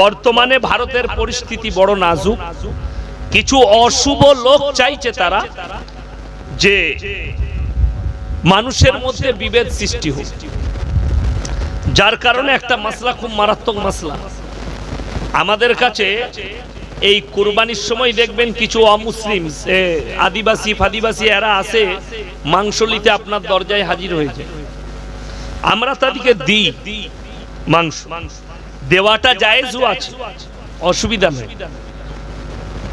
বর্তমানে ভারতের পরিস্থিতি বড় নাজুক। কিছু অশুভ লোক চাইছে তারা যে মানুষের মধ্যে বিভেদ সৃষ্টি হোক, যার কারণে একটা মাসলা, খুব মারাত্মক মাসলা আমাদের কাছে। এই কুরবানির সময় দেখবেন কিছু অমুসলিম আদিবাসী ফাদিবাসী এরা আসে মাংস নিতে আপনার দরজায় হাজির হয়েছে। আমরা তাদেরকে দিই মাংস, দেওয়াটা জায়েজও আছে, অসুবিধা নেই।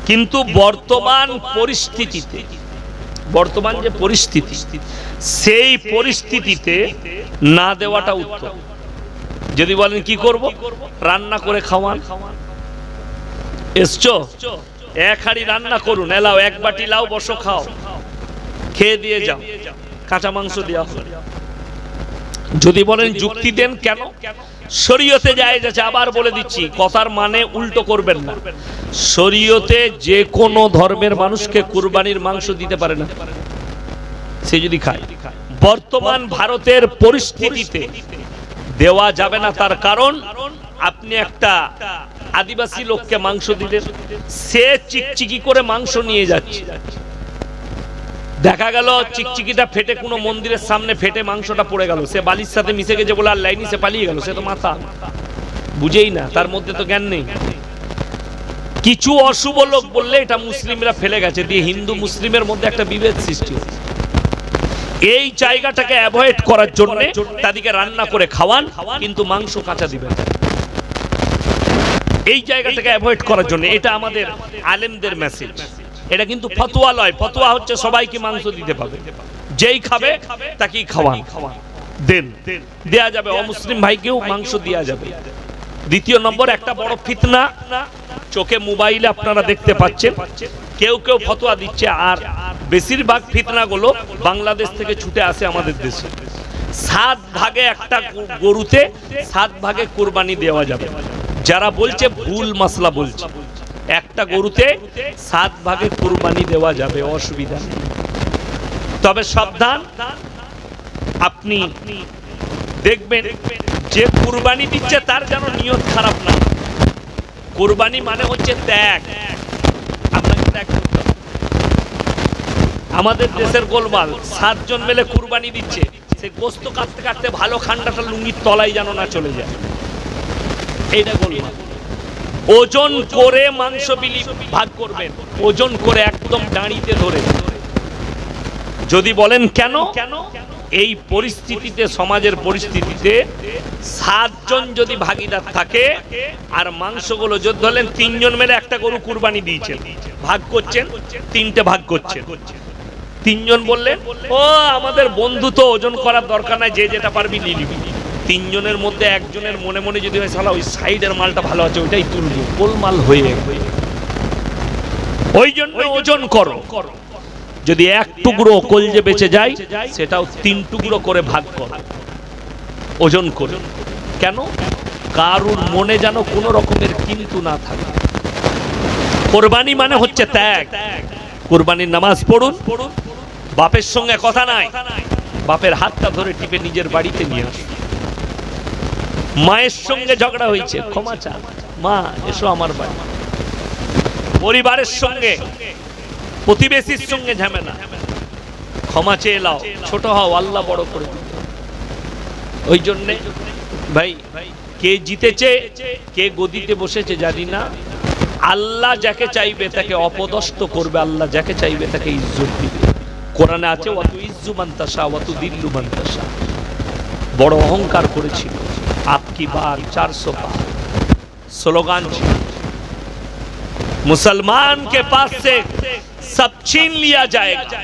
কিন্তু বর্তমান পরিস্থিতিতে, বর্তমান যে পরিস্থিতি, সেই পরিস্থিতিতে না দেওয়াটা উত্তম। যদি বলেন কি করব, রান্না করে খাওয়ান। এসছো, এক হাঁড়ি রান্না করুন, এলাও এক বাটি লাও, বসো খাও, খেয়ে দিয়ে যাও, কাঁচা মাংস দেওয়া হবে। যদি বলেন যুক্তি দেন কেন, শরীয়তে জায়েজ আছে। আবার বলে দিচ্ছি, কথার মানে উল্টো করবেন না। শরীয়তে যে কোনো ধর্মের মানুষকে কুরবানির মাংস দিতে পারে না, সে যদি খায়। বর্তমান ভারতের পরিস্থিতিতে দেওয়া যাবে না, তার কারণ আপনি একটা আদিবাসী লোককে মাংস দিলেন, সে চিকচিকি করে মাংস নিয়ে যাচ্ছে, দেখা গেল চিকচিকিটা ফেটে কোনো মন্দিরের সামনে ফেটে মাংসটা পড়ে গেল, সে বালির সাথে মিশে গেছে বলে আর লাইনি, সে পালিয়ে গেল। সে তো মাথা বুঝেই না, তার মধ্যে তো জ্ঞান নেই। কিছু অশুভ লোক বললে এটা মুসলিমরা ফেলে গেছে, দিয়ে হিন্দু মুসলিমের মধ্যে একটা বিভেদ সৃষ্টি হচ্ছে। এই জায়গাটাকে অ্যাভয়েড করার জন্য তাদেরকে রান্না করে খাওয়ান, কিন্তু মাংস কাঁচা দিবেন। এই জায়গাটাকে অ্যাভয়েড করার জন্য এটা আমাদের আলেমদের মেসেজ। এটা কিন্তু ফতোয়া নয়, ফতোয়া হচ্ছে সবাইকে মাংস দিতে পাবে, যেই খাবে তাকেই খাওয়ান, দেন, দেয়া যাবে। অমুসলিম ভাইকেও মাংস দেয়া যাবে। দ্বিতীয় নম্বর, একটা বড় ফিতনা চোখে মোবাইলে আপনারা দেখতে পাচ্ছেন, কেউ কেউ ফতোয়া দিচ্ছে, আর বেশিরভাগ ফিতনাগুলো বাংলাদেশ থেকে ছুটে আসে আমাদের দেশে। 7 ভাগে একটা গরুতে 7 ভাগে কুরবানি দেওয়া যাবে। যারা বলছে ভুল মাসলা বলছে, একটা গরুতে 7 ভাগে কুরবানি দেওয়া যাবে, অসুবিধা নেই। তবে সাবধান, আপনি দেখবেন যে কুরবানি দিচ্ছে তার যেন নিয়ত খারাপ না। কুরবানি মানে হচ্ছে ত্যাগ, আপনাকে ত্যাগ করতে হবে। আমাদের দেশের গোলমাল, 7 জন মিলে কুরবানি দিচ্ছে, সে গোস্ত কাটতে কাটতে ভালো খান্ডাটা লুঙ্গির তলায় যেন না চলে যায়, এইটা গোলমাল। ওজন করে মাংস বিলি ভাগ করবেন, ওজন করে একদম দাঁড়িতে ধরে। যদি বলেন কেন, এই পরিস্থিতিতে, সমাজের পরিস্থিতিতে 7 জন যদি ভাগিদার থাকে আর মাংসগুলো যদি ধরেন 3 জন মিলে একটা গরু কুরবানি দিয়েছেন, ভাগ করছেন, 3টে ভাগ করছেন। 3 জন বললেন ও আমাদের বন্ধু, তো ওজন করার দরকার নাই, যে যেটা পারবি নিয়ে নিবি। 3 জনের মধ্যে একজনের মনে মনে যদি হয় সালা ওই সাইডের মালটা ভালো আছে ওইটাই তুলবো, গোলমাল হয়ে, ওই জন্য ওজন করো। যদি 1 টুকরো কলজে বেঁচে যায়, সেটাও 3 টুকরো করে ভাগ করো, ওজন করে। কেন? কারুর মনে যেন কোনো রকমের কিন্তু না থাকে। কুরবানি মানে হচ্ছে ত্যাগ। কুরবানির নামাজ পড়ুন, বাপের সঙ্গে কথা নাই, বাপের হাতটা ধরে টিপে নিজের বাড়িতে নিয়ে আসুন। মায়ের সঙ্গে ঝগড়া হয়েছে, ক্ষমা চা, মা এসো আমার বাড়ি। পরিবারের সঙ্গে, প্রতিবেশীর সঙ্গে ঝামেলা, ক্ষমা চেয়ে লাও, ছোট হও, আল্লাহ বড় করে দিবে। ওই জন্যে ভাই, কে জিতেছে কে গদিতে বসেছে জানি না, আল্লাহ যাকে চাইবে তাকে অপদস্থ করবে, আল্লাহ যাকে চাইবে তাকে ইজ্জত দিবে। কোরআনে আছে ওয়াতু ইজ্জু মান তাশা ওয়াতু দিল্লু মান তাশা। বড় অহংকার করেছিল, আপকি বার 400 পার স্লোগান ছিল। মুসলমান के पास से सब छीन लिया जाएगा।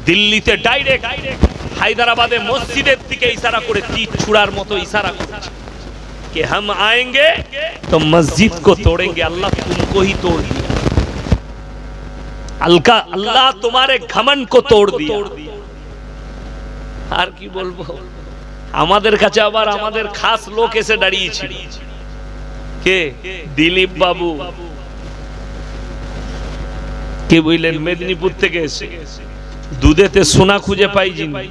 দিল্লিতে ডাইরেক্ট হায়দ্রাবাদে মসজিদের দিকে ইশারা করে তীর ছুড়ার মতো ইশারা করছে कि हम आएंगे तो मस्जिद को तोड़ेंगे, अल्लाह तुमको ही तोड़ दिया, अल्लाह तुम्हारे घमंड को तोड़ दिया। আর কি বলবো, আমাদের কাছে আবার আমাদের খাস লোক এসে দাঁড়িয়েছিল, কে? দিলীপ বাবু, কে বললেন মেদিনীপুর থেকে এসে, দুধেতে সোনা খুঁজে পাই যিনি।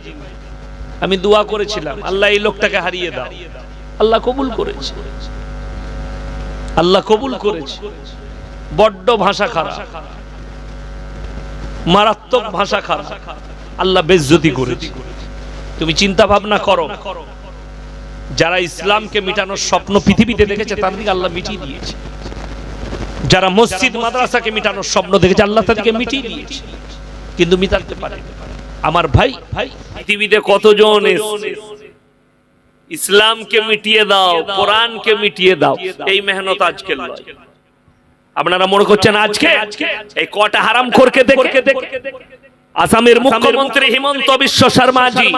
আমি দোয়া করেছিলাম আল্লাহ এই লোকটাকে হারিয়ে দাও, আল্লাহ কবুল করেছে। আল্লাহ কবুল করেছে। বড্ড ভাষা খারাপ, মারাত্মক ভাষা খারাপ, আল্লাহ বেইজ্জতি করেছে। তুমি চিন্তা ভাবনা করো, যারা ইসলামকে মিটানোর স্বপ্ন পৃথিবীতে দেখেছে তাদেরকে আল্লাহ মিটিয়ে দিয়েছে। যারা মসজিদ মাদ্রাসাকে মিটানোর স্বপ্ন দেখেছে আল্লাহ তাদেরকে মিটিয়ে দিয়েছে, কিন্তু মিটাতে পারে। আমার ভাই, পৃথিবীতে কতজন এসেছে, ইসলামকে মিটিয়ে দাও, কোরআনকে মিটিয়ে দাও, এই মেহনত আজকে নয়। আপনারা মনে করছেন আজকে এই কটা হারামখোরকে দেখে আসামের মুখ্যমন্ত্রী হিমন্ত বিশ্ব শর্মাজি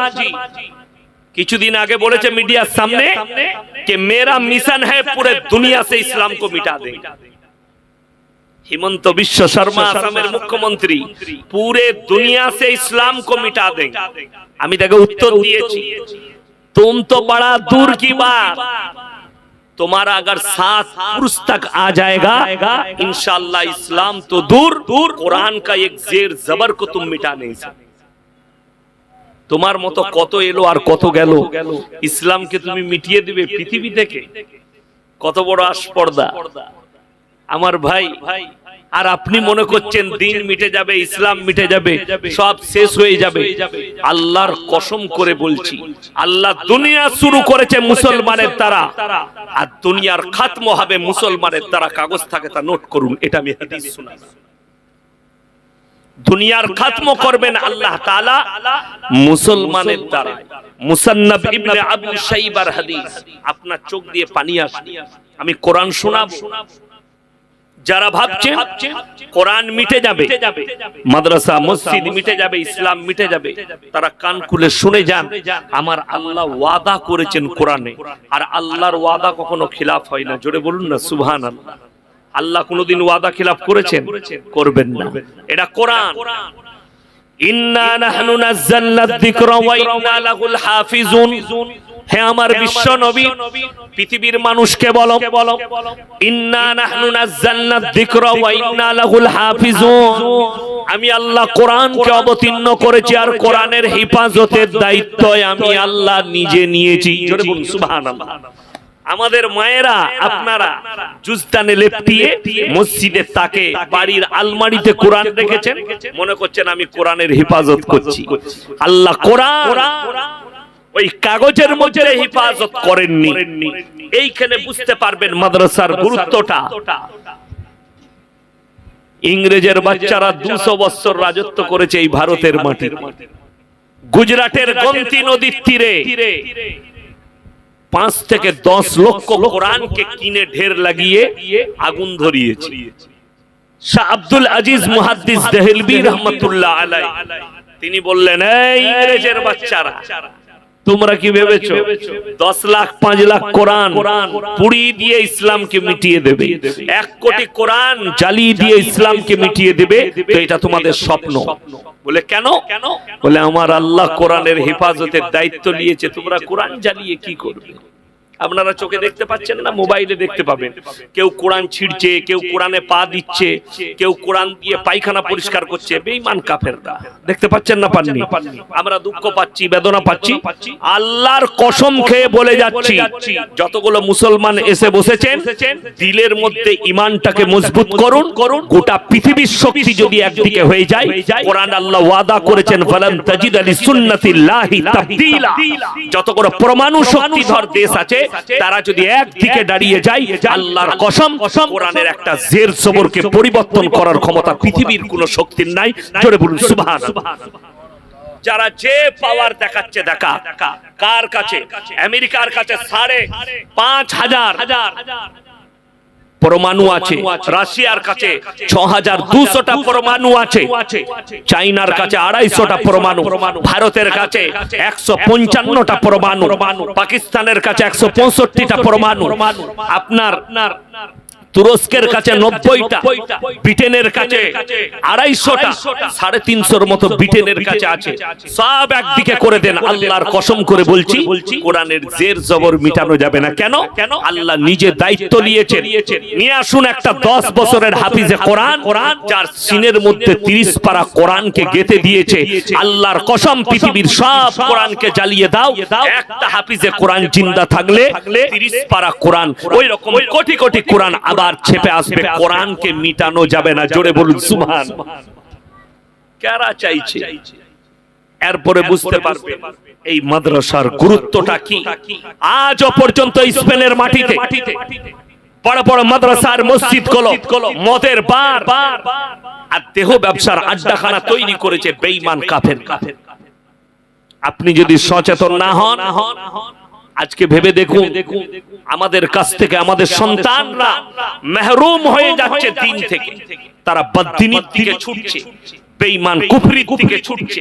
কিছুদিন আগে বলেছে মিডিয়ার সামনে कि मेरा मिशन है पूरे दुनिया से इस्लाम को मिटा देंगे। हिमंत विश्व शर्मा आसामेर मुख्यमंत्री पूरे दुनिया से इस्लाम को मिटा देंगे। আমি তাকে উত্তর দিয়েছি, तुम तो बड़ा दूर की बात, तुम्हारा अगर 7 पुरुष तक आ जाएगा इंशाअल्लाह इस्लाम तो दूर, कुरान का एक जेर जबर को तुम मिटा नहीं सकते। তোমার মতো কত এলো আর কত গেল, ইসলামকে তুমি মিটিয়ে দিবে পৃথিবী থেকে? কত বড় আস্পর্ধা আমার ভাই। আর আপনি মনে করছেন দিন মিটে যাবে, ইসলাম মিটে যাবে, সব শেষ হয়ে যাবে। আল্লাহর কসম করে বলছি, আল্লাহ দুনিয়া শুরু করেছে মুসলমানের দ্বারা, আর দুনিয়ার খাতম হবে মুসলমানের দ্বারা। কাগজ থাকে তা নোট করুন, এটা আমি হাদিস শোনাবো। দুনিয়ার খাতম করবেন আল্লাহ তাআলা মুসলমানের দ্বারা। মুসান্নাফ ইবনে আবু শাইবার হাদিস, আপনার চোখ দিয়ে পানি আসে। আমি কোরআন শোনাবো। যারা ভাবছেন কোরআন মিটে যাবে, মাদ্রাসা মসজিদ মিটে যাবে, ইসলাম মিটে যাবে, তারা কান খুলে শুনে যান। আমার আল্লাহ ওয়াদা করেছেন কোরআনে, আর আল্লাহর ওয়াদা কখনো খিলাফ হয় না। জোরে বলুন না সুবহানাল্লাহ। আল্লাহ কোনদিন ওয়াদা খিলাফ করেছেন? করবেন না। এটা কোরআন। ইন্না নাহনু নাযালনা যিকরা ওয়া ইন্না লাহুল হাফিজুন। হে আমার বিশ্ব নবী, পৃথিবীর মানুষকে বলো, ইন্না নাহনু নাযালনা যিকরা ওয়া ইন্না লাহুল হাফিজুন। আমি আল্লাহ কোরআনকে অবতীর্ণ করেছি, আর কোরআনের হেফাজতের দায়িত্ব আমি আল্লাহ নিজে নিয়েছি। জোরে বলুন সুবহানাল্লাহ। আমাদের মায়েরা আপনারা জুজদানে লেপটিয়ে মসজিদের তাকে, বাড়ির আলমারিতে কোরআন রেখেছেন, মনে করছেন আমি কোরআনের হেফাজত করছি। আল্লাহ কোরআন ওই কাগজের মধ্যে হেফাজত করেননি। এইখানে বুঝতে পারবেন মাদ্রাসার গুরুত্বটা। ইংরেজের বাচ্চারা 200 বছর রাজত্ব করেছে এই ভারতের মাটি। গুজরাটের গোমতী নদীর তীরে 5 থেকে 10 লক্ষ কোরআনকে কিনে ঢের লাগিয়ে আগুন ধরিয়েছে। শাহ আব্দুল আজিজ মুহাদ্দিস দেহলভী রাহমাতুল্লাহ আলাইহি তিনি বললেন, এই ইংরেজের বাচ্চারা, তোমরা কি ভেবেছো 10 লাখ 5 লাখ কোরআন পুড়িয়ে দিয়ে ইসলামকে মিটিয়ে দেবে? 1 কোটি কোরআন জ্বালিয়ে দিয়ে ইসলামকে মিটিয়ে দেবে? তো এটা তোমাদের স্বপ্ন। বলে কেন? বলে আমার আল্লাহ কোরআনের হেফাজতের দায়িত্ব নিয়েছে, তোমরা কোরআন জ্বালিয়ে কি করবে? আপনারা চোখে দেখতে পাচ্ছেন না, মোবাইলে দেখতে পাবেন। কেউ কোরআন ছিঁড়ছে, কেউ কোরআনে পা দিচ্ছে, কেউ কোরআন দিয়ে পায়খানা পরিষ্কার করছে। বেঈমান কাফেররা দেখতে পাচ্ছেন না? পাননি? আমরা দুঃখ পাচ্ছি, বেদনা পাচ্ছি। আল্লাহর কসম খেয়ে বলে যাচ্ছি, যতগুলো মুসলমান এসে বসেছেন, দিলের মধ্যে ঈমানটাকে মজবুত করুন। গোটা পৃথিবীর শক্তি যদি একদিকে হয়ে যায়, কোরআন আল্লাহ ওয়াদা করেছেন, ফালান তাজিদ লিসুন্নাতিল্লাহি তাবদীলা। যতগুলো পরমাণু শক্তিধর দেশ আছে, তারা যদি একদিকে দাঁড়িয়ে যায়, আল্লাহর কসম কোরআনের একটা জের জবরকে পরিবর্তন করার ক্ষমতা পৃথিবীর কোন শক্তির নাই। জোরে বলুন সুবহানাল্লাহ। যারা যে পাওয়ার দেখাচ্ছে, দেখা কার কাছে? আমেরিকার কাছে 5,500 পরমাণু আছে, রাশিয়ার কাছে 6,200টা পরমাণু আছে, চাইনার কাছে 250টা পরমাণু, ভারতের কাছে 155টা পরমাণু, পাকিস্তানের কাছে 165টা পরমাণু, আপনার তুরস্কের কাছে 90টা, ব্রিটেনের কাছে 250টা, 350-র মতো ব্রিটেনের কাছে আছে। সব একদিকে করে দেন, আল্লাহর কসম করে বলছি কোরআনের জের জবর মিটানো যাবে না। কেন? আল্লাহ নিজে দায়িত্ব নিয়েছেন। নিয়ে আসুন একটা 10 বছরের হাফিজে কোরআন, যার সিনের মধ্যে 30 পারা কোরআনকে গেঁথে দিয়েছে। আল্লাহর কসম পৃথিবীর সব কোরআনকে জ্বালিয়ে দাও, একটা হাফিজে কোরআন জিন্দা থাকলে 30 পারা কোরআন, ওই রকম কোটি কোটি কোরআন আবার ছেপে আসবে। কোরআনকে মিটানো যাবে না। জোরে বলুন সুবহানাল্লাহ। কারা চাইছে? এরপরে বুঝতে পারবে এই মাদ্রাসার গুরুত্বটা কি। আজও পর্যন্ত স্পেনের মাটিতে বড় বড় মাদ্রাসার মসজিদ গুলো মদের বার আর দেহ ব্যবসার আড্ডাখানা তৈরি করেছে বেঈমান কাফের। আপনি যদি সচেতন না হন, আজকে ভেবে দেখুন আমাদের কাছ থেকে আমাদের সন্তানরা মেহরুম হয়ে যাচ্ছে দিন থেকে। তারা বদদিনীর দিকে ছুটছে, বেঈমান কুফরির দিকে ছুটছে।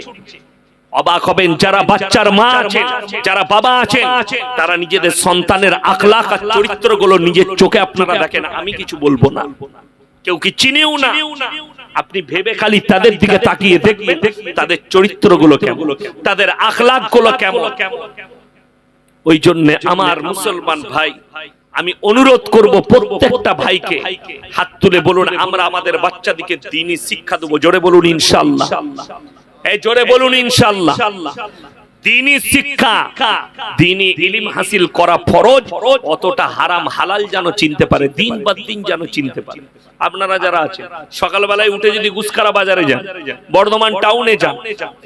অবাক হবেন যারা বাচ্চার মা আছেন, যারা বাবা আছেন, তারা নিজেদের সন্তানের আখলাক আর চরিত্রগুলো নিজের চোখে আপনারা দেখেন। আমি কিছু বলবো না, কেউ কি চিনেও না। আপনি ভেবে খালি তাদের দিকে তাকিয়ে দেখবেন তাদের চরিত্রগুলো কেমন, তাদের আখলাকগুলো কেমন। ওই জন্য আমার মুসলমান ভাই, আমি অনুরোধ করব প্রত্যেকটা ভাইকে হাত তুলে বলুন আমরা আমাদের বাচ্চাদেরকে দ্বীনি শিক্ষা দেব। জোরে বলুন ইনশাআল্লাহ। এই জোরে বলুন ইনশাআল্লাহ। দ্বীনি শিক্ষা, দ্বীনি ইলম হাসিল করা ফরজ। অতটা হারাম হালাল যেন চিনতে পারে, দিন বাদ দিন যেন চিনতে পারে। আপনারা যারা আছেন সকালবেলায় উঠে যদি গুসকারা বাজারে যান, বর্ধমান টাউনে যান,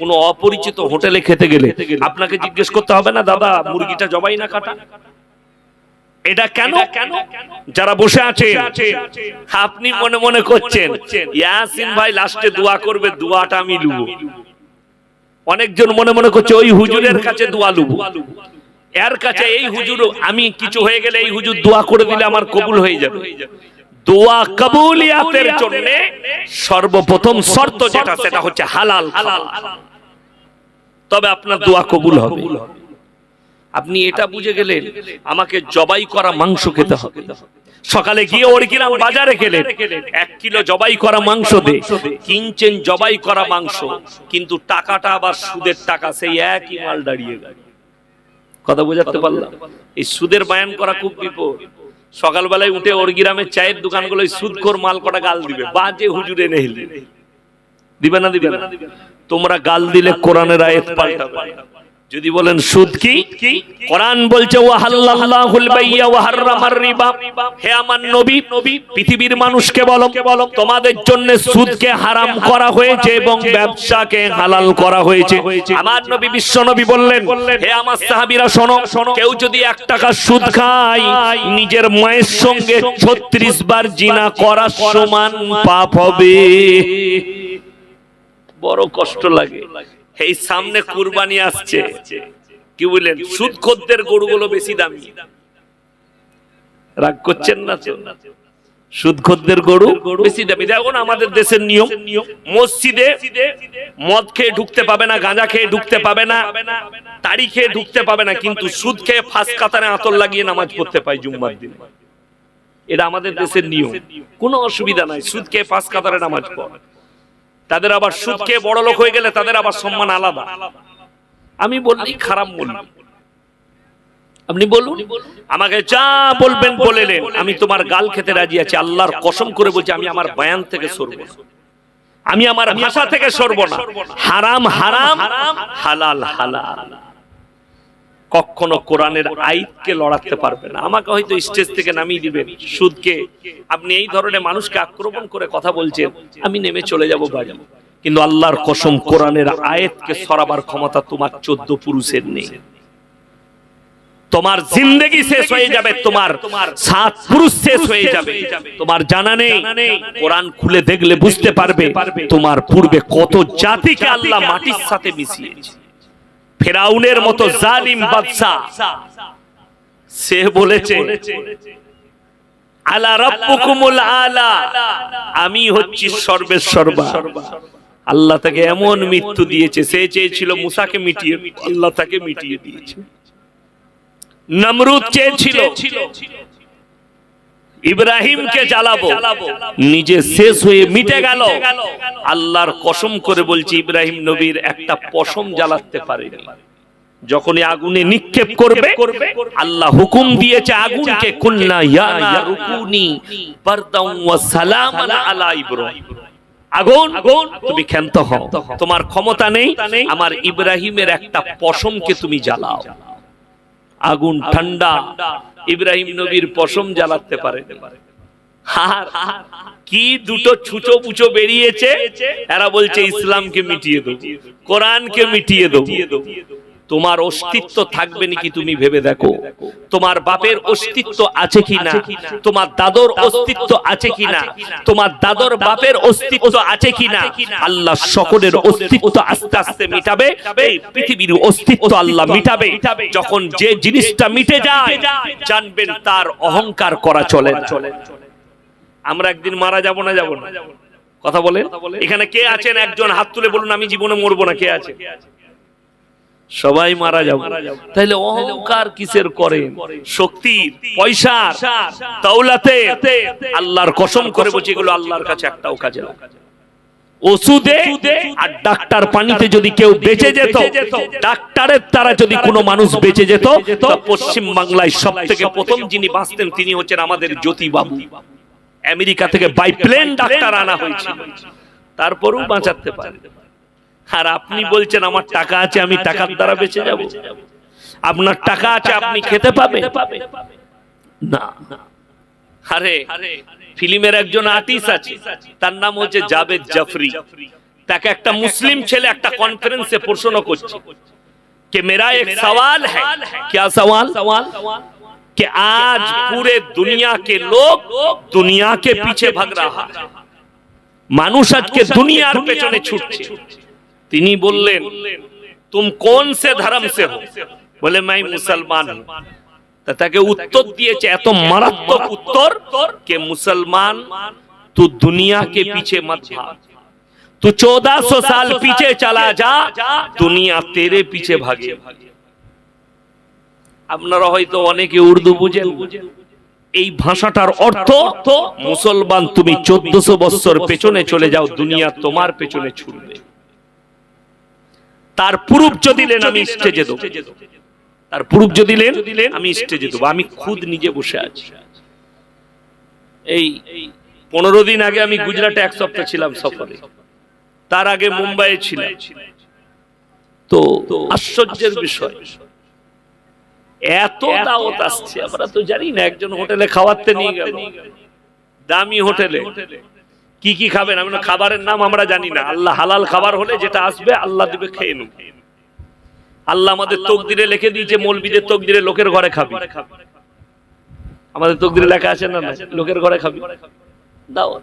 কোনো অপরিচিত হোটেলে খেতে গেলে আপনাকে জিজ্ঞেস করতে হবে না দাদা মুরগিটা জবাই না কাটা? এটা কেন? যারা বসে আছে আপনি মনে মনে করছেন ইয়াসিন ভাই লাস্টে দোয়া করবে, দোয়াটা আমি লুবো। অনেকজন মনে মনে করছে ওই হুজুরের কাছে দোয়া লুবো, এর কাছে এই হুজুর, আমি কিছু হয়ে গেলে এই হুজুর দোয়া করে দিলে আমার কবুল হয়ে যাবে। দোয়া কবুলিয়াতের জন্য সর্বপ্রথম শর্ত যেটা, সেটা হচ্ছে হালাল। তবে আপনার দোয়া কবুল হবে। আপনি এটা বুঝে গেলেন আমাকে জবাই করা মাংস খেতে হবে। সকালে গিয়ে ওরকিরাম বাজারে গেলেন, 1 কিলো জবাই করা মাংস দে, কিনছেন জবাই করা মাংস, কিন্তু টাকাটা আবার সুদের টাকা, সেই একই মাল দাঁড়িয়ে গেল। কথা বোঝাতে পারলাম? এই সুদের বায়ান করা খুব বিপদ। সকালবেলায় উঠে ওর গ্রামের চায়ের দোকানগুলো সুদখোর মাল কটা গাল দিবে, বাজে হুজুরে নেহলে দিবে না? দিবে না? তোমরা গাল দিলে কোরআনের আয়াত পাল্টাবে। যদি বলেন সুদ কি, কোরআন বলছে ওয়াহাল্লাল্লাহুল বাইয়া ওয়া হাররামার রিবা। হে আমার নবী, পৃথিবীর মানুষকে বলো তোমাদের জন্য সুদকে হারাম করা হয়েছে এবং ব্যবসাকে হালাল করা হয়েছে। আমার নবী বিশ্ব নবী বললেন, হে আমার সাহাবীরা শোনো, কেউ যদি 1 টাকা সুদ খায় নিজের মায়ের সঙ্গে 36 বার জিনা করার সমান পাপ হবে। বড় কষ্ট লাগে। এই সামনে কুরবানি আসছে, কি বলেন সুদখোরদের গরুগুলো বেশি দামি। রাগ করছেন না তো? সুদখোরদের গরু বেশি দামি। দেখুন আমাদের দেশের নিয়ম, মসজিদে মদ খেয়ে ঢুকতে পাবে না, গাঁজা খেয়ে ঢুকতে পাবে না, তাড়ি খেয়ে ঢুকতে পাবে না, কিন্তু সুদ খেয়ে ফাঁস কাতারে আতর লাগিয়ে নামাজ পড়তে পায় জুম্মার দিন। এটা আমাদের দেশের নিয়ম, কোনো অসুবিধা নাই। সুদ খেয়ে ফাঁস কাতারে নামাজ পড়ে। তাদের আবার সুদ খেয়ে বড় লোক হয়ে গেলে তাদের আবার সম্মান আলাদা। আমি বললি খারাপ বলবো, আপনি বলুন, আমাকে যা বলবেন বলেলেন, আমি তোমার গাল খেতে রাজি আছি। আল্লাহর কসম করে বলছি আমি আমার বয়ান থেকে সরব না, আমি আমার ভাষা থেকে সরব না। হারাম হারাম, হালাল হালাল। কখনো কোরআনের আয়াতকে লড়াতে পারবে না। আমাকে হয়তো স্টেজ থেকে নামিয়ে দিবেন, সুদকে আপনি এই ধরনের মানুষকে আক্রমণ করে কথা বলছেন, আমি নেমে চলে যাব বাড়ি। কিন্তু আল্লাহর কসম কোরআনের আয়াতকে সরাবার ক্ষমতা তোমার 14 পুরুষের নেই। তোমার জিন্দেগি শেষ হয়ে যাবে, তোমার 7 পুরুষ শেষ হয়ে যাবে। তোমার জানা নেই, কোরআন খুলে দেখলে বুঝতে পারবে তোমার পূর্বে কত জাতিকে আল্লাহ মাটির সাথে মিশিয়েছে। ফেরাউনের মতো জালিম বাদশা, সে বলেছে আলা রাব্বুকুমুল আলা, আমি হচ্ছি সর্বেসর্বা। আল্লাহ তাকে এমন মৃত্যু দিয়েছে, সে চেয়েছিল মুসাকে মিটিয়ে, আল্লাহ তাকে মিটিয়ে দিয়েছে। নমরুদ চেয়েছিল ইব্রাহিমকে জ্বালাবো, নিজে শেষ হয়ে মিটে গেল। আল্লাহর কসম করে বলছি ইব্রাহিম নবীর একটা পশম জ্বালাতে পারেনি। যখনই আগুনে নিক্ষেপ করবে, আল্লাহ হুকুম দিয়েছে আগুনকে, কুলনা ইয়া নারু কুনি বারদাও ওয়া সালামান আলা ইব্রাহিম, আগুন তুমি ক্ষান্ত হও, তোমার ক্ষমতা নেই আমার ইব্রাহিমের একটা পশমকে তুমি জ্বালাও। আগুন ঠান্ডা, ইব্রাহিম নবীর পশম জ্বালাতে পারে। কি দুটো ছুঁচো পুচো বেরিয়েছে, এরা বলছে ইসলামকে মিটিয়ে দেবো, কোরআনকে মিটিয়ে দেবো। তোমার অস্তিত্ব থাকবে নাকি তুমি ভেবে দেখো। তোমার বাপের অস্তিত্ব আছে কিনা, তোমার দাদর অস্তিত্ব আছে কিনা, তোমার দাদর বাপের অস্তিত্ব আছে কিনা। আল্লাহ সকলের অস্তিত্ব আস্তে আস্তে মিটাবে, এই পৃথিবীর অস্তিত্ব আল্লাহ মিটাবে। যখন যে জিনিসটা মিটে যায় জানবেন তার অহংকার করা চলে না। আমরা একদিন মারা যাব না, যাব না? কথা বলেন। এখানে কে আছেন একজন হাত তুলে বলুন আমি জীবনে মরবো না? কে আছে? সবাই মারা যাবে। তাহলে অহংকার কিসের করেন? শক্তি, পয়সা, দৌলতে, আল্লাহর কসম করে বলছি এগুলো আল্লাহর কাছে একটাও কাজে না। ওষুধে আর ডাক্তার পানিতে যদি কেউ বেঁচে যেত, ডাক্তারের দ্বারা যদি কোনো মানুষ বেঁচে যেত, তো পশ্চিম বাংলায় সব থেকে প্রথম যিনি বাঁচতেন তিনি হচ্ছেন আমাদের জ্যোতি বাবু। আমেরিকা থেকে বাই প্লেন ডাক্তার আনা হয়েছিল, তারপরেও বাঁচাতে পারে। আর আপনি বলছেন আমার টাকা আছে, আমি টাকার দ্বারা বেঁচে যাব। আপনার টাকা আছে, আপনি খেতে পাবেন না। আরে ফিল্মের একজন আর্টিস্ট আছে, তার নাম হচ্ছে জাভেদ জাফরি। তাকে একটা মুসলিম ছেলে একটা কনফারেন্সে প্রশ্ন করছে कि मेरा एक सवाल है। क्या सवाल? कि आज पूरे दुनिया के लोग दुनिया के पीछे भाग रहा है, মানুষ আজকে দুনিয়ার পেছনে ছুটছে। তিনি বললেন तुम कौन से धर्म से हो? बोले मैं मुसलमान हूं। তাকে উত্তর দিয়েছে এত মারাত্মক উত্তর कि मुसलमान तू दुनिया के पीछे मत भाग, तू 1400 साल पीछे चला जा, दुनिया तेरे पीछे भागे। আপনারা হয়তো অনেকে উর্দু বুঝেন, এই ভাষাটার অর্থ মুসলমান তুমি 1400 বছর পেছনে চলে যাও, দুনিয়া তোমার পেছনে ছুটবে। তার প্রুফ যদি দিলেন আমি স্টেজে দেব, তার প্রুফ যদি দিলেন আমি স্টেজে দেব। আমি খুদ নিজে বসে আছি। এই 15 দিন আগে আমি গুজরাটে এক সপ্তাহ ছিলাম সফরে, তার আগে মুম্বাইয়ে ছিলাম। তো আশ্চর্যের বিষয় এত দাওয়াত আসছে, আমরা তো জানি না। একজন হোটেলে খাওয়াতে নিয়ে গেল, দামি হোটেলে। কি কি খাবেন? আমরা খাবারের নাম আমরা জানি না। আল্লাহ হালাল খাবার হলে যেটা আসবে আল্লাহ দিবে, খেয়ে নেব। আল্লাহ আমাদের তকদিরে লিখে দিয়েছে মৌলবীদের তকদিরে লোকের ঘরে খাবি। আমাদের তকদিরে লেখা আছে না, লোকের ঘরে খাবি। দাওয়াত।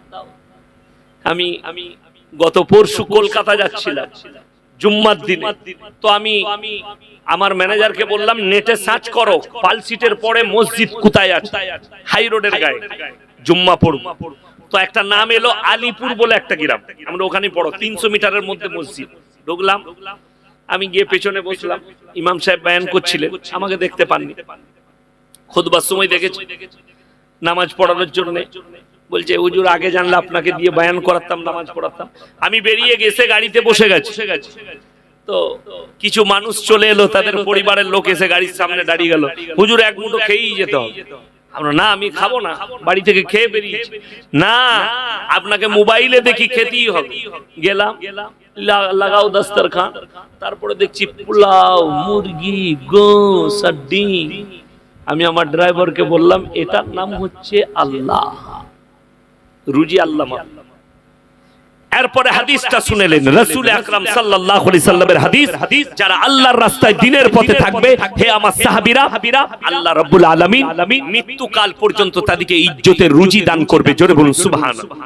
আমি গত পরশু কলকাতা যাচ্ছিলাম জুম্মার দিনে। তো আমি আমার ম্যানেজারকে বললাম নেটে সার্চ করো পালসিটের পরে মসজিদ কোথায় আছে, হাই রোডের গায়ে জুম্মা পড়ব। তো একটা নাম এলো আলিপুর বলে একটা গ্রাম, আমরা ওখানে পড়ো 300 মিটারের মধ্যে মসজিদ। ঢুকলাম, আমি গিয়ে পেছনে বসলাম। ইমাম সাহেব বয়ান করছিলেন, আমাকে দেখতে পাননি। খুতবার সময় দেখেছি নামাজ পড়ানোর জন্য। বলছে হুজুর আগে জানলে আপনাকে দিয়ে বয়ান করাতাম, নামাজ পড়াতাম। আমি বেরিয়ে গেছে গাড়িতে বসে গেছি। তো কিছু মানুষ চলে এলো, তাদের পরিবারের লোক এসে গাড়ির সামনে দাঁড়িয়ে গেল। হুজুর এক মুঠো খেয়েই যেতে হবে। আমরা না, আমি খাবো না, বাড়ি থেকে খেয়ে বেরিয়েছি। না, আপনাকে মোবাইলে দেখি খেতেই হবে। গেলাম, লাগাও দস্তরখান। তারপরে দেখছি পোলাও, মুরগি, গোশ আর ডিম। আমি আমার ড্রাইভারকে বললাম এটার নাম হচ্ছে আল্লাহ, রুজি আল্লাহ। এরপরে হাদিসটা শুনেলেন রাসূল আকরাম সাল্লাল্লাহু আলাইহি সাল্লামের হাদিস, যারা আল্লাহর রাস্তায় দ্বীনের পথে থাকবে, হে আমার সাহাবীরা, আল্লাহ রাব্বুল আলামিন মৃত্যুকাল পর্যন্ত তাদেরকে ইজ্জতের রুজি দান করবে। জোরে বলুন সুবহানাল্লাহ।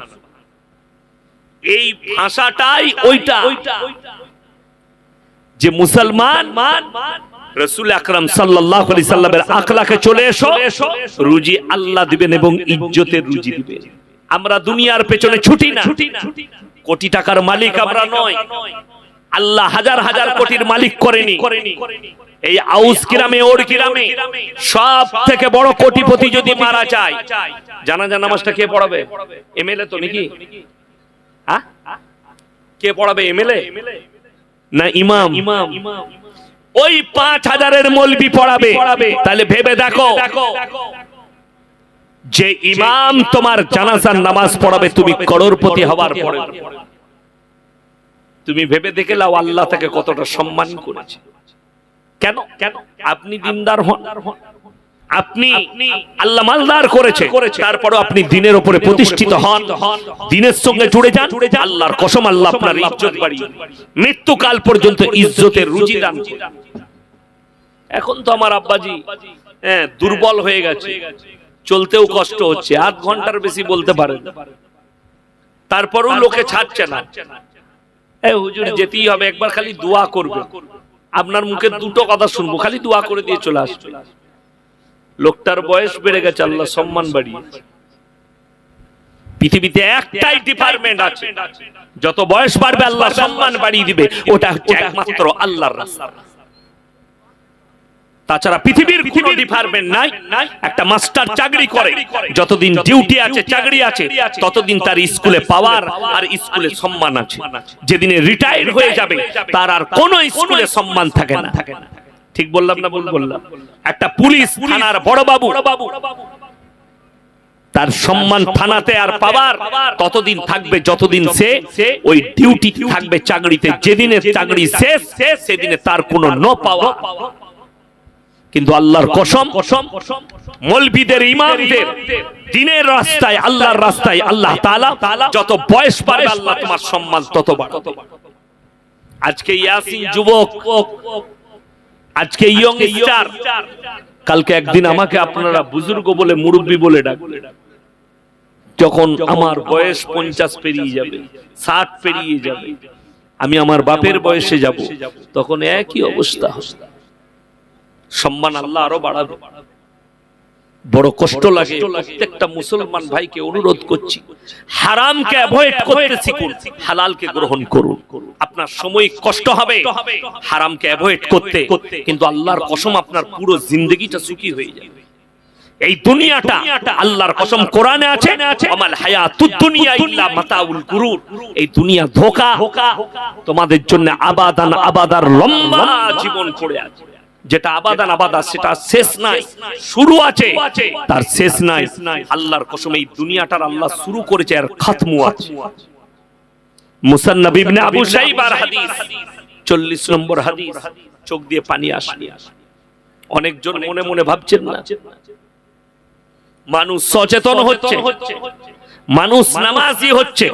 এই ভাষাটাই ওইটা যে মুসলমান রাসূল আকরাম সাল্লাল্লাহু আলাইহি সাল্লামের আখলাকে চলে এসো, রুজি আল্লাহ দিবেন এবং ইজ্জতের রুজি দিবেন। আমরা দুনিয়ার পেছনে ছুটি না। কোটি টাকার মালিক আমরা নয়, আল্লাহ হাজার হাজার কোটির মালিক করেনি। এই আউস গ্রামে ওর গ্রামে সব থেকে বড় কোটিপতি যদি মারা যায়, জানাজা নামাজটা কে পড়াবে? এমএলএ তো নাকি? হ্যাঁ, কে পড়াবে? এমএলএ না ইমাম? ওই 5000-এর মৌলবি পড়াবে। তাহলে ভেবে দেখো, যে ইমাম তোমার জানাজার নামাজ পড়াবে তুমি করোড়পতি হওয়ার পরে, তুমি ভেবে দেখে লাও আল্লাহ তাকে কতটা সম্মান করেছে। কেন? আপনি দিনদার হন, আপনি আল্লাহ মালদার করেছে, তারপরও আপনি দিনের উপরে প্রতিষ্ঠিত হন, দিনের সঙ্গে জুড়ে যান, আল্লাহর কসম আল্লাহ আপনার ইজ্জত বাড়িয়ে মৃত্যুকাল পর্যন্ত ইজ্জতের রুজি দান করবেন। এখন তো আমার আব্বাজি দুর্বল হয়ে গেছে, চলতেও কষ্ট হচ্ছে, আধ ঘন্টার বেশি বলতে পারেন, তারপরও লোকে ছাড়ছে না। হুজুর যেতেই হবে, একবার খালি দোয়া করবে, আপনার মুখে দুটো কথা শুনবো, খালি দোয়া করে দিয়ে চলে আসবে। লোকটার বয়স বেড়ে গেছে, আল্লাহ সম্মান বাড়িয়েছে। পৃথিবীতে একটাই ডিপার্টমেন্ট আছে, যত বয়স বাড়বে আল্লাহ সম্মান বাড়িয়ে দিবে, ওটা হচ্ছে একমাত্র আল্লাহর রাস্তা। তাছাড়া পৃথিবীর কোন ডিপার্টমেন্ট নাই। একটা মাস্টার চাকরি করে, যতদিন ডিউটি আছে, চাকরি আছে, ততদিন তার স্কুলে পাওয়ার আর স্কুলে সম্মান আছে। যেদিনে রিটায়ার হয়ে যাবে তার আর কোন স্কুলে সম্মান থাকে না। ঠিক বললাম না ভুল বললাম? একটা পুলিশ থানার বড় বাবু, তার সম্মান থানাতে আর পাওয়ার ততদিন থাকবে যতদিন সে ওই ডিউটি থাকবে চাকরিতে। যেদিনে চাকরি শেষ সেদিনে তার কোনো নো পাওয়া। কিন্তু আল্লাহর কসম, মৌলবীদের, ইমামদের দ্বীনের রাস্তায়, আল্লাহর রাস্তায় আল্লাহ তাআলা যত বয়স বাড়বে আল্লাহ তোমার সম্মান তত বাড়বে। আজকে ইয়াসিন যুবক, আজকে ইয়ং স্টার, কালকে একদিন আমাকে আপনারা বুজুর্গ বলে, মুরব্বী বলে ডাকবেন। যখন আমার বয়স 50 পেরিয়ে যাবে, 60 পেরিয়ে যাবে, আমি আমার বাপের বয়সে যাব, তখন একই অবস্থা হবে। সম্মান আল্লাহ আরো বাড়াবে। বড় কষ্ট লাগে। প্রত্যেকটা মুসলমান ভাইকে অনুরোধ করছি, হারামকে অ্যাভয়েড করতে শিখুন, হালালকে গ্রহণ করুন। আপনার সময় কষ্ট হবে হারামকে অ্যাভয়েড করতে, কিন্তু আল্লাহর কসম আপনার পুরো জিন্দেগিটা সুখী হয়ে যাবে। এই দুনিয়াটা আল্লাহর কসম কোরআনে আছে, আমাল হায়াতুদ দুনিয়া ইল্লা মাতাউল গুরুর। এই দুনিয়া ধোঁকা, তোমাদের জন্য আবাদান আবাদার লম্বা জীবন পড়ে আছে। যেটা আবাদান আবাদা সেটা শেষ নাই, শুরু আছে, তার শেষ নাই। আল্লাহর কসম এই দুনিয়াটার আল্লাহ শুরু করেছে আর খাতমু আছে। মুসান্নাফ ইবনে আবু শাইবার হাদিস 40 নম্বর হাদিস। চোখ দিয়ে পানি আসে। অনেকজন মনে মনে ভাবছেন না, মানুষ সচেতন হচ্ছে, মানুষ নামাজি হচ্ছে,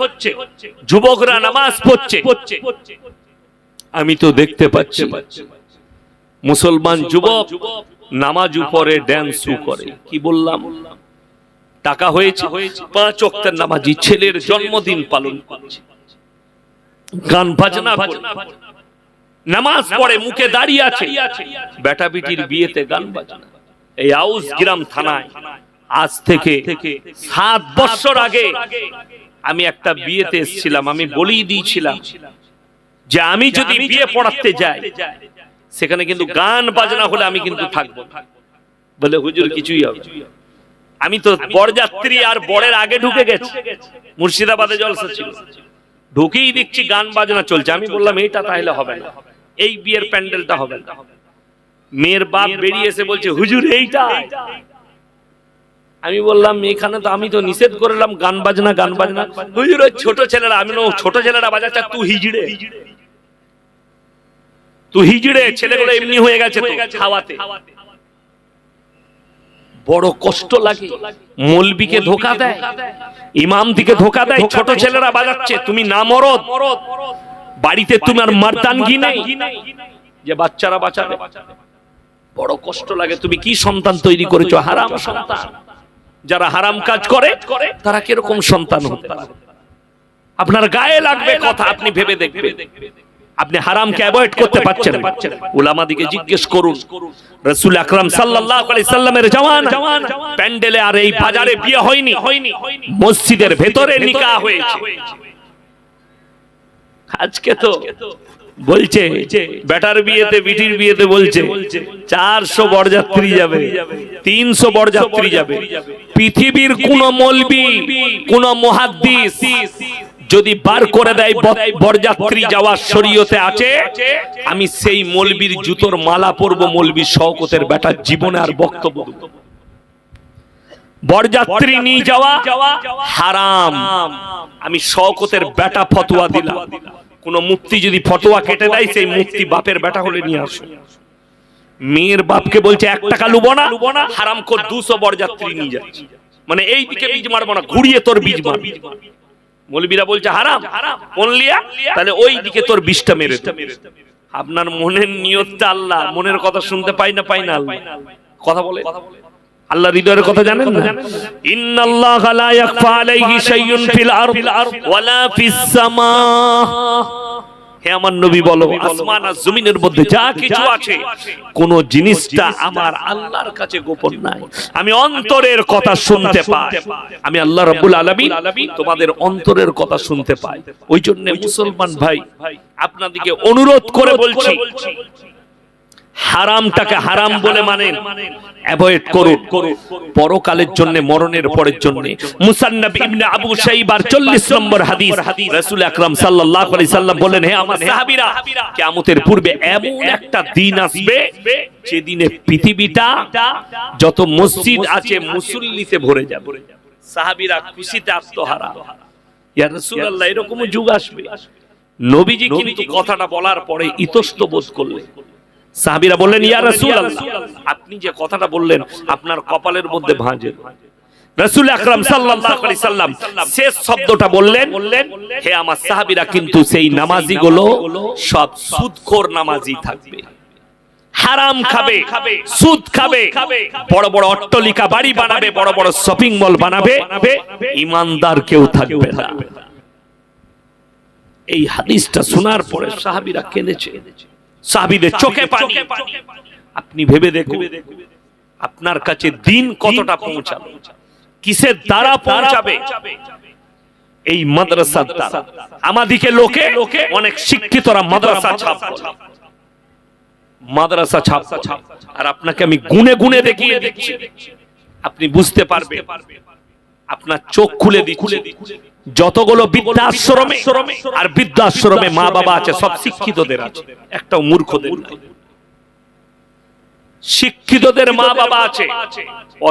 যুবকরা নামাজ পড়ছে, আমি তো দেখতে পাচ্ছি মুসলমান যুবক নামাজ পড়ে, ড্যান্সও করে। কি বললাম? টাকা হয়েছে, 5 ওয়াক্তের নামাজি ছেলের জন্মদিন পালন করছে, গান বাজনা করে, নামাজ পড়ে, মুখে দাড়ি আছে, বেটা বিটির বিয়েতে গান বাজনা। এই আউস গ্রাম থানায় আজ থেকে 7 বছর আগে আমি একটা বিয়েতে এসেছিলাম। আমি বলেই দিয়েছিলাম যে আমি যদি বিয়ে পড়াতে যাই সেখানে কিন্তু গান বাজনা হলে আমি কিন্তু থাকবো। বলে হুজুর কিছুই হবে। আমি তো বরযাত্রী আর বরের আগে ঢুকে গেছি, মুর্শিদাবাদে জলসা ছিল, ঢুকেই দেখছি গান বাজনা চলছে। আমি বললাম এইটা তাহলে হবে না, এই বিয়ের প্যান্ডেলটা হবে না। মেয়ের বাপ বেরিয়ে এসে বলছে হুজুর এইটা। আমি বললাম এখানে তো আমি তো নিষেধ করলাম গান বাজনা, গান বাজনা। হুজুর ওই ছোট ছেলেরা, আমি ছোট ছেলেরা বাজাচ্ছে, তুই হিজড়ে, তুই হিজড়ে, ছেলেগুলো এমনি হয়ে গেছে তো খাওয়াতে। বড় কষ্ট লাগে। মৌলবীকে ধোকা দেয়, ইমাম দিকে ধোকা দেয়, ছোট ছেলেরা বাজাচ্ছে, তুমি না মরদ, বাড়িতে তোমার মারদানগি নেই যে বাচ্চারা বাঁচাবে। বড় কষ্ট লাগে। তুমি কি সন্তান তৈরি করেছো? হারাম সন্তান। যারা হারাম কাজ করে তারা কিরকম সন্তান হতে পারে? আপনার গায়ে লাগবে কথা, আপনি ভেবে দেখবেন। আপনি হারামকে অ্যাভয়েড করতে পারছেন না। উলামাদিকে জিজ্ঞেস করুন, রাসূল আকরাম সাল্লাল্লাহু আলাইহি সাল্লামের জামানা প্যান্ডেলে আর এই বাজারে বিয়ে হয়নি, মসজিদের ভেতরে নিকাহ হয়েছে। আজকে তো বলছে বেটার বিয়েতে বিটির বিয়েতে বলছে 400 বরযাত্রী যাবে, 300 বরযাত্রী যাবে। পৃথিবীর কোন মৌলবি কোন মুহাদ্দিস যদি বার করে দেয় বরযাত্রী যাওয়ার শরীয়তে আছে, আমি সেই মৌলবীর জুতোর মালা পরবো। মৌলবী শওকতের বেটার জীবনে আর বক্তব্য দেব। বরযাত্রী নিয়ে যাওয়া হারাম, আমি শওকতের বেটা ফতোয়া দিলাম। কোন মুফতি যদি ফতোয়া কেটে দেয়, সেই মুফতি বাপের বেটা হলে নিয়ে আসো। মেয়ের বাপকে বলছে 1 টাকা লুবো না, হারাম কর 200 বরযাত্রী নিয়ে যাচ্ছে, মানে এই দিকে বীজ মারবো না, ঘুরিয়ে তোর বীজ মার। মৌলবীরা বলছে হারাম, কোন লিয়া? তাহলে ওই দিকে তোর বীজটা মেরে দে। আপনার মনের নিয়তটা আল্লাহ, মনের কথা শুনতে পাই না আল্লাহ কথা বলে। আল্লাহ হৃদয়ের কথা জানেন না? ইন্নাল্লাহা লা ইয়াখফা আলাইহি শাইউন ফিল আরদি ওয়ালা ফিস সামা। হে আমার নবী বলো, আসমান আর জমিনের মধ্যে যা কিছু আছে, কোন জিনিসটা আমার আল্লাহর কাছে গোপন নাই। আমি অন্তরের কথা শুনতে পাই। আমি আল্লাহ রাব্বুল আলামিন তোমাদের অন্তরের কথা শুনতে পাই। ওই জন্য মুসলমান ভাই, আপনাদেরকে অনুরোধ করে বলছি, হারামটাকে হারাম বলে মানেন, অ্যাভয়েড করুন। পরকালের জন্য, মরণের পরের জন্য। মুসান্নাফ ইবনে আবু শাইবার 40 নম্বর হাদিস, রাসূল আকরাম সাল্লাল্লাহু আলাইহি সাল্লাম বলেন, হে আমার সাহাবীরা, কিয়ামতের পূর্বে এমন একটা দিন আসবে যেদিনে পৃথিবীটা যত মসজিদ আছে মুসল্লিতে ভরে যাবে। সাহাবীরা খুশিতে আত্মহারা, ইয়া রাসূলুল্লাহ এরকম যুগ আসবে। নবীজি কিন্তু কথাটা বলার পরে ইতস্ত বোধ করলেন। সাহাবীরা বললেন, ইয়া রাসূলুল্লাহ, আপনি যে কথাটা বললেন আপনার কপালের মধ্যে ভাঁজে। রাসূল আকরাম সাল্লাল্লাহু আলাইহি সাল্লাম শেষ শব্দটা বললেন, হে আমার সাহাবীরা, কিন্তু সেই নামাজিগুলো সব সুদখোর নামাজি থাকবে, হারাম খাবে, সুদ খাবে, বড় বড় অট্টালিকা বাড়ি বানাবে, বড় বড় শপিং মল বানাবে, ঈমানদার কেউ থাকবে না। এই হাদিসটা শোনার পরে সাহাবীরা কেঁদেছে, সাহাবীদের চোখে পানি। আপনি ভেবে দেখুন আপনার কাছে দিন কতটা পৌঁছাবে, কিসের দ্বারা পৌঁছাবে? এই মাদ্রাসার দ্বারা। আমাদিকে লোকে অনেক শিক্ষিতরা মাদ্রাসা ছাপ, মাদ্রাসা ছাপ, আর আপনাকে আমি গুনে গুনে দেখিয়ে দিচ্ছি, আপনি বুঝতে পারবেন। আপনার চোখ খুলে দিচ্ছি, যতগুলো বৃদ্ধাশ্রমে আর বৃদ্ধাশ্রমে মা বাবা আছে সব শিক্ষিতদের আছে, একটাও মূর্খদের নাই। শিক্ষিতদের মা বাবা আছে,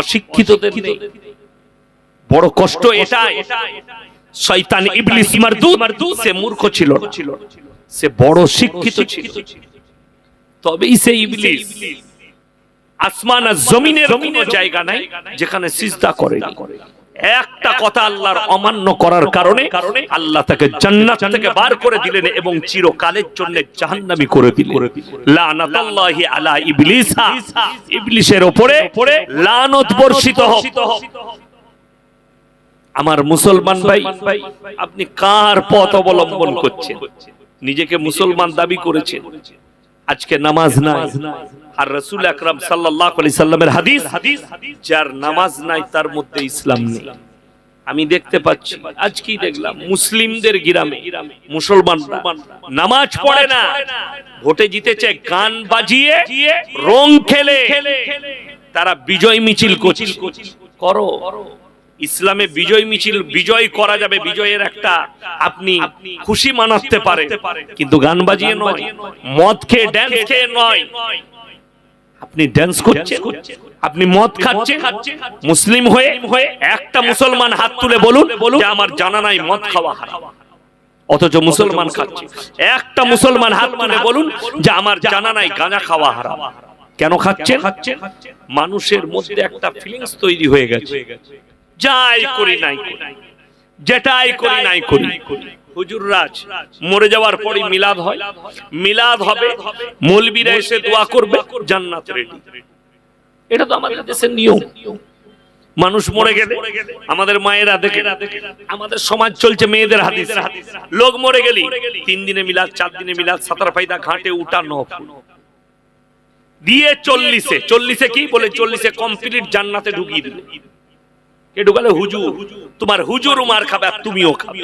অশিক্ষিতদের নেই। বড় কষ্ট এটাই। শয়তান ইবলিস মারদুদ, সে মূর্খ ছিল না, সে বড় শিক্ষিত ছিল। তবেই সে ইবলিস আসমান আর জমিনের কোনো জায়গা নাই যেখানে সিজদা করেনি। একটা কথা আল্লাহর অমান্য করার কারণে আল্লাহ তাকে জান্নাত থেকে বার করে দিলেন এবং চিরকালের জন্য জাহান্নামী করে দিলেন। লানাতুল্লাহি আলা ইবলিস, ইবলিসের উপরে লানত বর্ষিত হোক। আমার মুসলমান ভাই, আপনি কার পথ অবলম্বন করছেন? নিজেকে মুসলমান দাবি করেছেন, আজকে নামাজ নাই। আর রাসূল আকরাম সাল্লাল্লাহু আলাইহি সাল্লামের হাদিস, যার নামাজ নাই তার মধ্যে ইসলাম নেই। আমি দেখতে পাচ্ছি, আজকেই দেখলাম মুসলিমদের গ্রামে মুসলমানরা নামাজ পড়ে না, ভোটে জিতেছে গান বাজিয়ে রং খেলে তারা বিজয় মিছিল করছে। করো, ইসলামে বিজয় মিছিল বিজয় করা যাবে, বিজয়ের একটা আপনি খুশি মানাতে পারে, কিন্তু গান বাজিয়ে নয়, মদ খেয়ে ড্যান্স খেয়ে নয়। আপনি ড্যান্স করছেন, আপনি মদ খাচ্ছেন, মুসলিম হয়ে একটা মুসলমান হাত তুলে বলুন যে আমার জানা নাই মদ খাওয়া হারাম, অথচ মুসলমান খাচ্ছে। একটা মুসলমান হাত তুলে বলুন যে আমার জানা নাই গাঁজা খাওয়া হারাম। কেন খাচ্ছেন? মানুষের মধ্যে একটা ফিলিংস তৈরি হয়ে গেছে, যাই করি নাই করি, যেটাই করি নাই করি। হুজুর রাজ মরে যাওয়ার পরে মিলাদ হয়, মিলাদ হবে, মৌলবীরা এসে দোয়া করবে, জান্নাত রেডি। এটা তো আমাদের দেশের নিয়ম। মানুষ মরে গেলে আমাদের মায়েরা দেখে, আমাদের সমাজ চলছে মেয়েদের হাদিস, লোক মরে গেলি 3 দিনে মিলাদ, 4 দিনে মিলাদ, সাতার ফায়দা ঘাটে উঠা নফল দিয়ে 40-এ কি বলে 40-এ কমপ্লিট জান্নাতে ঢুকিয়ে দিল। কে ঢুকালে? হুজুর। তোমার হুজুর মার খাবে আর তুমিও খাবে।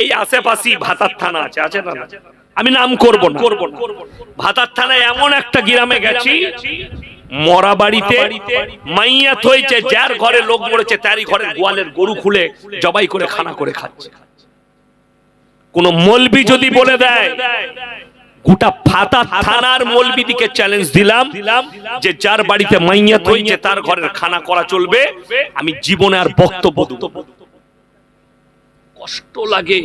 এই আশেপাশে ভাতার থানা আছে, আছে না? আমি নাম করব না। ভাতার থানায় এমন একটা গ্রামে গেছি, মরা বাড়িতে মাইয়াত হয়েছে, যার ঘরে লোক মরেছে তারই ঘরের গোয়ালের গরু খুলে জবাই করে খানা করে খাচ্ছে। কোন মলবি যদি বলে দেয়, গোটা ভাতার থানার মলবিদিকে চ্যালেঞ্জ দিলাম যে যার বাড়িতে মাইয়াত হয়েছে তার ঘরের খানা করা চলবে, আমি জীবনে আর বক্তব্য দেব। কষ্ট লাগে,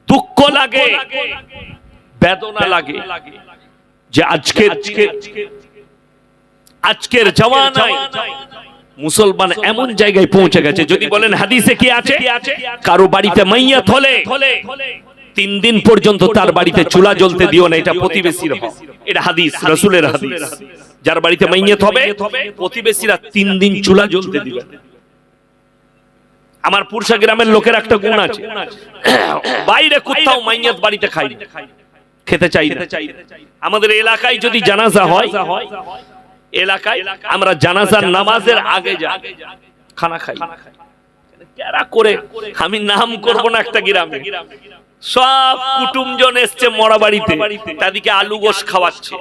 দুঃখ লাগে, বেদনা লাগে যে আজকের জামানায় মুসলমান এমন জায়গায় পৌঁছে গেছে। যদি বলেন হাদিসে কি আছে, কারো বাড়িতে মাইয়াত হলে 3 দিন পর্যন্ত তার বাড়িতে চুলা জ্বলতে দিও না, এটা প্রতিবেশীর হক। এটা হাদিস, রাসূলের হাদিস। যার বাড়িতে মাইয়াত হবে প্রতিবেশীরা 3 দিন চুলা জ্বলতে দিবে। আমার পুরসা গ্রামের লোকের একটা গুণ আছে, বাইরে কোথাও মাইয়াত বাড়িতে খাই না, খেতে চাই না। আমাদের এলাকায় যদি জানাজা হয়, এলাকায় আমরা জানাজার নামাজের আগে যাই, খানা খাই। কেরা করে, আমি নাম করব না, একটা গ্রামে সব কুটুমজন এসছে মরা বাড়িতে, তাদেরকে আলু গোশ খাওয়াচ্ছে,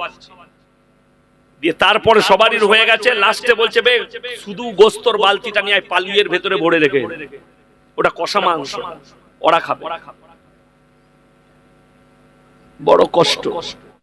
দিয়ে তারপরে সবারই হয়ে গেছে, লাস্টে বলছে বে শুধু গোস্তর বালতিটা নিয়ে পালুয়ের ভেতরে ভরে রেখে, ওটা কষা মাংস, ওরা খাবে। বড় কষ্ট।